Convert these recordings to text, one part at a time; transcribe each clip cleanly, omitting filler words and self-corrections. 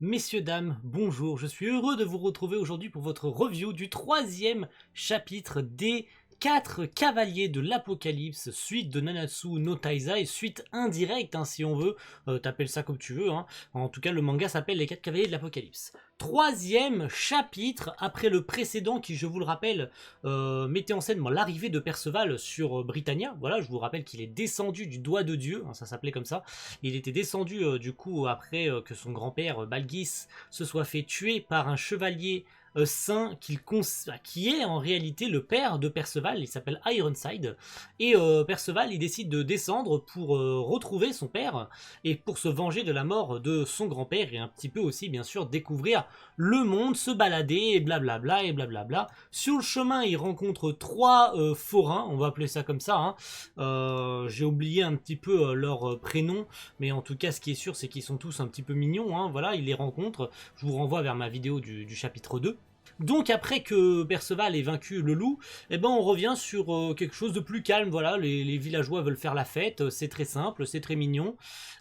Messieurs, dames, bonjour, je suis heureux de vous retrouver aujourd'hui pour votre review du troisième chapitre des 4 cavaliers de l'Apocalypse, suite de Nanatsu no Taizai, suite indirecte si on veut, t'appelles ça comme tu veux, en tout cas le manga s'appelle les 4 cavaliers de l'Apocalypse. Troisième chapitre après le précédent qui, je vous le rappelle, mettait en scène l'arrivée de Perceval sur Britannia. Voilà, je vous rappelle qu'il est descendu du doigt de Dieu, ça s'appelait comme ça. Il était descendu du coup après que son grand-père Balgis se soit fait tuer par un chevalier saint qui est en réalité le père de Perceval. Il s'appelle Ironside, et Perceval il décide de descendre pour retrouver son père et pour se venger de la mort de son grand-père, et un petit peu aussi bien sûr découvrir le monde, se balader et blablabla et blablabla. Sur le chemin il rencontre 3 forains, on va appeler ça comme ça, j'ai oublié un petit peu leur prénom, mais en tout cas ce qui est sûr c'est qu'ils sont tous un petit peu mignons, voilà, il les rencontre. Je vous renvoie vers ma vidéo du chapitre 2. Donc après que Perceval ait vaincu le loup, eh ben on revient sur quelque chose de plus calme. Voilà, les villageois veulent faire la fête, c'est très simple, c'est très mignon.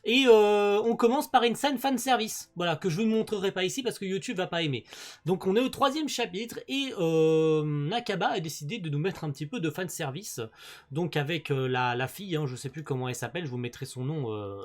Et on commence par une scène fanservice, voilà, que je ne montrerai pas ici parce que YouTube va pas aimer. Donc on est au 3e chapitre et Nakaba a décidé de nous mettre un petit peu de fanservice. Donc avec la fille, je sais plus comment elle s'appelle, je vous mettrai son nom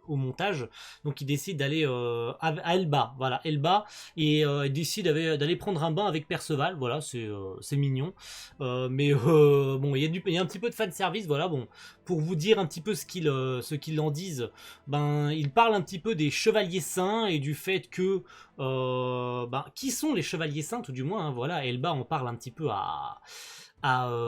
au montage. Donc il décide d'aller à Elba, voilà, Elba, et il décide d'aller prendre un bain avec Perceval. Voilà, c'est mignon, mais bon, il y a un petit peu de fan service. Voilà, bon, pour vous dire un petit peu ce qu'ils en disent, ben ils parlent un petit peu des chevaliers saints et du fait que qui sont les chevaliers saints, tout du moins, voilà, Elba en parle un petit peu à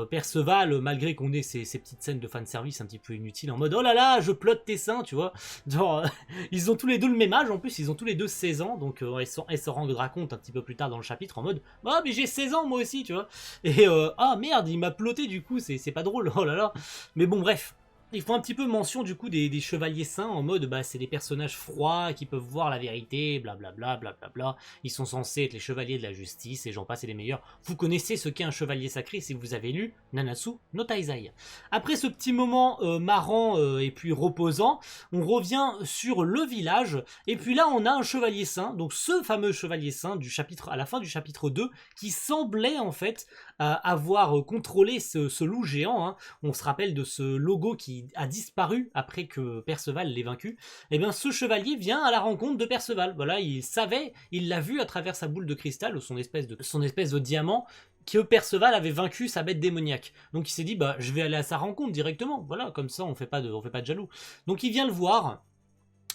Perceval, malgré qu'on ait ces petites scènes de fanservice un petit peu inutiles, en mode oh là là, je plotte tes seins, tu vois. Genre, ils ont tous les deux le même âge, en plus, ils ont tous les deux 16 ans, donc elle se rendra compte un petit peu plus tard dans le chapitre, en mode ah, mais j'ai 16 ans moi aussi, tu vois. Et ah merde, il m'a ploté du coup, c'est pas drôle, oh là là. Mais bon, bref. Ils font un petit peu mention du coup des chevaliers saints en mode c'est des personnages froids qui peuvent voir la vérité, blablabla, blablabla. Ils sont censés être les chevaliers de la justice et j'en passe et des meilleurs. Vous connaissez ce qu'est un chevalier sacré si vous avez lu Nanatsu no Taizai. Après ce petit moment marrant et puis reposant, on revient sur le village et puis là on a un chevalier saint, donc ce fameux chevalier saint du chapitre, à la fin du chapitre 2, qui semblait en fait avoir contrôlé ce loup géant. On se rappelle de ce logo qui a disparu après que Perceval l'ait vaincu. Et bien ce chevalier vient à la rencontre de Perceval. Voilà, il savait, il l'a vu à travers sa boule de cristal ou son espèce de diamant, que Perceval avait vaincu sa bête démoniaque. Donc il s'est dit je vais aller à sa rencontre directement. Voilà, comme ça on fait pas de jaloux. Donc il vient le voir.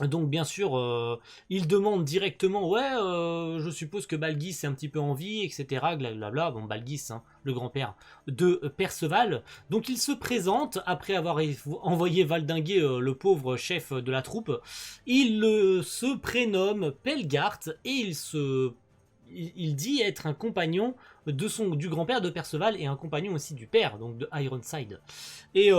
Donc bien sûr, il demande directement, ouais, je suppose que Balgis est un petit peu en vie, etc. Blablabla. Bon, Balgis, le grand-père de Perceval. Donc il se présente, après avoir envoyé valdinguer le pauvre chef de la troupe. Il se prénomme Pelgart et il dit être un compagnon du grand-père de Perceval et un compagnon aussi du père, donc de Ironside. Et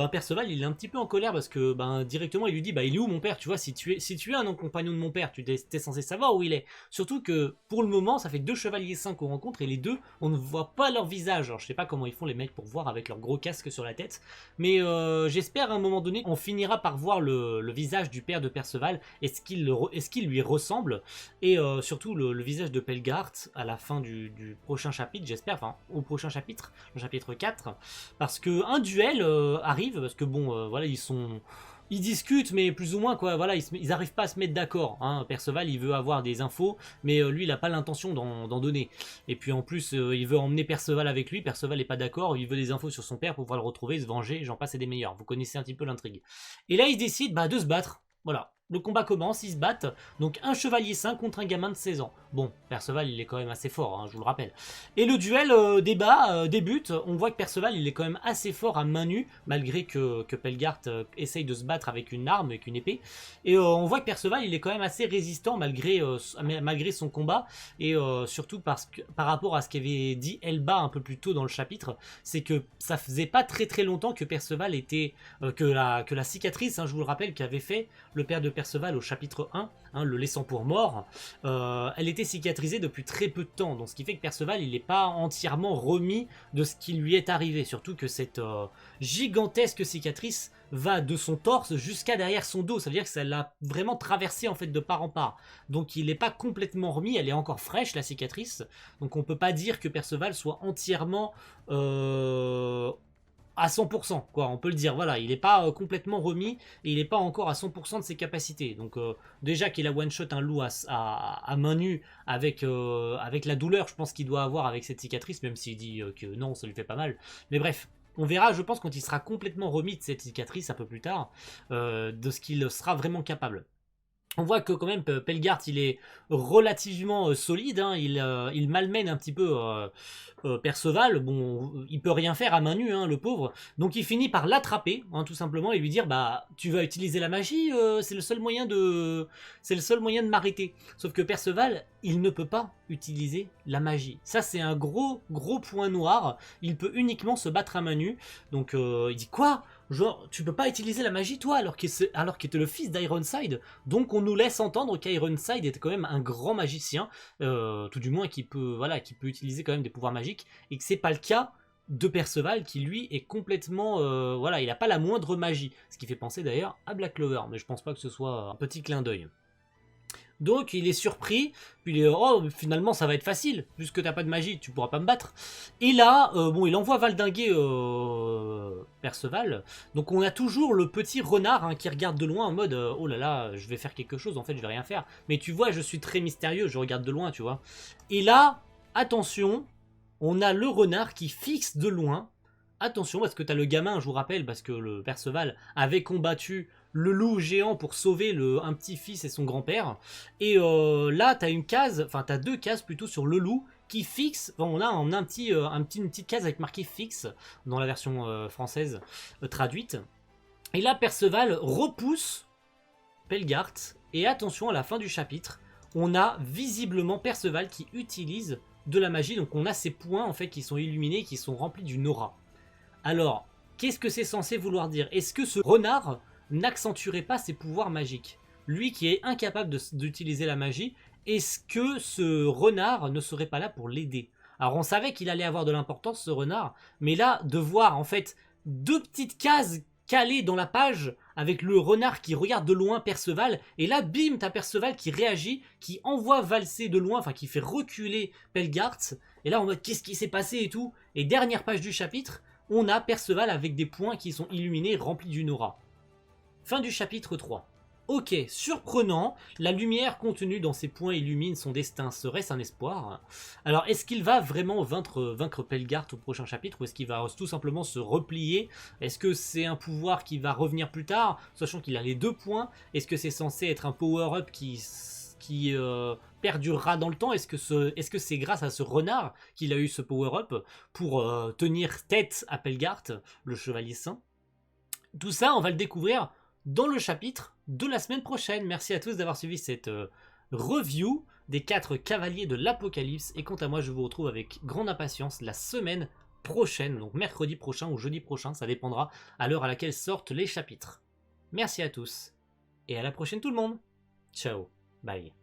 Perceval il est un petit peu en colère parce que directement il lui dit il est où mon père, tu vois, si tu es un compagnon de mon père, tu es censé savoir où il est. Surtout que pour le moment ça fait 2 chevaliers saints qu'on rencontre et les deux on ne voit pas leur visage. Alors je sais pas comment ils font les mecs pour voir avec leur gros casque sur la tête, mais j'espère à un moment donné on finira par voir le visage du père de Perceval, est-ce qu'il lui ressemble, et surtout le visage de Pelgart à la fin du prochain chapitre, j'espère, enfin au prochain chapitre, le chapitre 4, parce que un duel arrive, parce que voilà, ils discutent, mais plus ou moins quoi, voilà, ils arrivent pas à se mettre d'accord, Perceval il veut avoir des infos, mais lui il a pas l'intention d'en donner, et puis en plus il veut emmener Perceval avec lui, Perceval est pas d'accord, il veut des infos sur son père pour pouvoir le retrouver, se venger, j'en passe et des meilleurs, vous connaissez un petit peu l'intrigue. Et là ils décident de se battre, voilà. Le combat commence, ils se battent, donc un chevalier saint contre un gamin de 16 ans. Bon, Perceval il est quand même assez fort, je vous le rappelle. Et le duel débute, on voit que Perceval il est quand même assez fort à main nue, malgré que Pelgart essaye de se battre avec une arme, avec une épée. Et on voit que Perceval il est quand même assez résistant malgré son combat, et surtout par rapport à ce qu'avait dit Elba un peu plus tôt dans le chapitre, c'est que ça faisait pas très très longtemps que Perceval était, que la cicatrice, je vous le rappelle, qu'avait fait le père de Perceval au chapitre 1, hein, le laissant pour mort, elle était cicatrisée depuis très peu de temps. Donc ce qui fait que Perceval, il n'est pas entièrement remis de ce qui lui est arrivé. Surtout que cette gigantesque cicatrice va de son torse jusqu'à derrière son dos. Ça veut dire que ça l'a vraiment traversé en fait de part en part. Donc il n'est pas complètement remis, elle est encore fraîche la cicatrice. Donc on peut pas dire que Perceval soit entièrement à 100%, quoi, on peut le dire, voilà, il n'est pas complètement remis, et il n'est pas encore à 100% de ses capacités, donc déjà qu'il a one-shot un loup à main nue, avec la douleur, je pense qu'il doit avoir avec cette cicatrice, même s'il dit que non, ça lui fait pas mal, mais bref, on verra, je pense, quand il sera complètement remis de cette cicatrice, un peu plus tard, de ce qu'il sera vraiment capable. On voit que quand même Pelgard il est relativement solide, hein, il malmène un petit peu Perceval, bon il peut rien faire à main nue, hein, le pauvre, donc il finit par l'attraper, hein, tout simplement, et lui dire bah tu vas utiliser la magie, c'est le seul moyen de m'arrêter. Sauf que Perceval il ne peut pas utiliser la magie, ça c'est un gros point noir, il peut uniquement se battre à main nue, donc il dit quoi? Genre, tu peux pas utiliser la magie, toi, alors qu'il était le fils d'Ironside. Donc, on nous laisse entendre qu'Ironside était quand même un grand magicien, tout du moins qui peut utiliser quand même des pouvoirs magiques, et que c'est pas le cas de Perceval, qui lui est complètement, il n'a pas la moindre magie. Ce qui fait penser d'ailleurs à Black Clover, mais je pense pas que ce soit un petit clin d'œil. Donc il est surpris, puis il est oh finalement ça va être facile, puisque t'as pas de magie, tu pourras pas me battre. Et là, il envoie valdinguer Perceval. Donc on a toujours le petit renard hein, qui regarde de loin en mode oh là là, je vais faire quelque chose, en fait je vais rien faire. Mais tu vois, je suis très mystérieux, je regarde de loin, tu vois. Et là, attention, on a le renard qui fixe de loin. Attention, parce que t'as le gamin, je vous rappelle, parce que le Perceval avait combattu le loup géant pour sauver un petit-fils et son grand-père. Et là, t'as deux cases plutôt sur le loup qui fixe. Bon, on a une petite case avec marqué fixe dans la version française traduite. Et là, Perceval repousse Pelgard. Et attention, à la fin du chapitre, on a visiblement Perceval qui utilise de la magie. Donc on a ces points en fait qui sont illuminés, qui sont remplis d'une aura. Alors, qu'est-ce que c'est censé vouloir dire? Est-ce que ce renard n'accentuerait pas ses pouvoirs magiques? Lui qui est incapable d'utiliser la magie, est-ce que ce renard ne serait pas là pour l'aider? Alors on savait qu'il allait avoir de l'importance ce renard, mais là de voir en fait deux petites cases calées dans la page avec le renard qui regarde de loin Perceval, et là bim t'as Perceval qui réagit, qui envoie valser de loin, enfin qui fait reculer Pelgard, et là on mode qu'est-ce qui s'est passé et tout, et dernière page du chapitre, on a Perceval avec des points qui sont illuminés, remplis d'une aura. Fin du chapitre 3. Ok, surprenant, la lumière contenue dans ces points illumine son destin, serait-ce un espoir? Alors, est-ce qu'il va vraiment vaincre Pelgard au prochain chapitre, ou est-ce qu'il va tout simplement se replier? Est-ce que c'est un pouvoir qui va revenir plus tard, sachant qu'il a les 2 points? Est-ce que c'est censé être un power-up qui perdurera dans le temps? Est-ce que c'est grâce à ce renard qu'il a eu ce power-up pour tenir tête à Pelgard, le chevalier saint? Tout ça, on va le découvrir dans le chapitre de la semaine prochaine. Merci à tous d'avoir suivi cette review des 4 cavaliers de l'Apocalypse. Et quant à moi, je vous retrouve avec grande impatience la semaine prochaine, donc mercredi prochain ou jeudi prochain, ça dépendra à l'heure à laquelle sortent les chapitres. Merci à tous, et à la prochaine tout le monde. Ciao, bye.